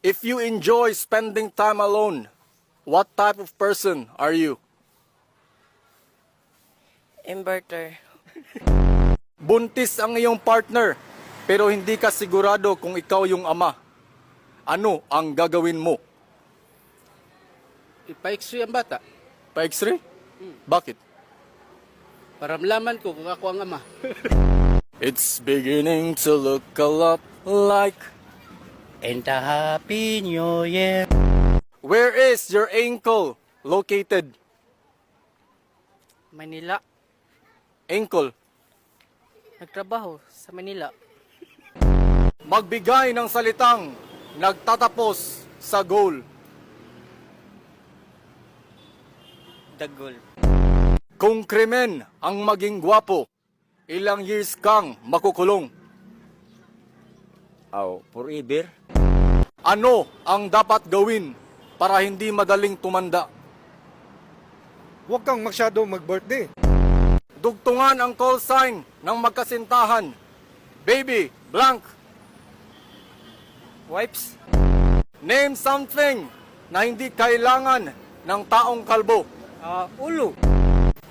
If you enjoy spending time alone, what type of person are you? Inverter. Buntis ang iyong partner, pero hindi ka sigurado kung ikaw yung ama. Ano ang gagawin mo? Ipa-x-ray ang bata Pa-x-ray? Bakit? para malaman ko kung ako ang ama. It's beginning to look a lot like... And a happy new year. Where is your ankle located? Manila. Ankle. Nagtrabaho sa Manila. Magbigay ng salitang nagtatapos sa goal. Dagol. Kung krimen ang maging gwapo, ilang years kang makukulong? Forever. Ano ang dapat gawin para hindi madaling tumanda? Huwag kang masyado mag-birthday. Dugtungan ang call sign ng magkasintahan. Baby, blank. Wipes. Name something na hindi kailangan ng taong kalbo. Ulo.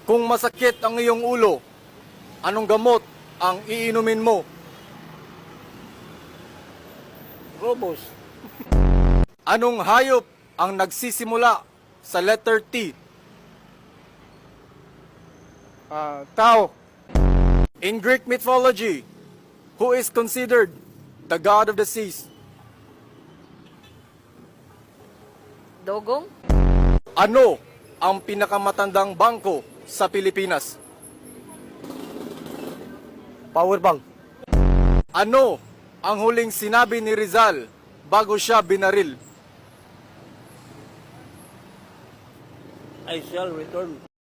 Kung masakit ang iyong ulo, anong gamot ang iinumin mo? Robos. Anong hayop ang nagsisimula sa letter T? Tao. In Greek mythology, who is considered the god of the seas? Dogong. Ano ang pinakamatandang bangko sa Pilipinas? Power bank. Ano ang huling sinabi ni Rizal bago siya binaril? I shall return.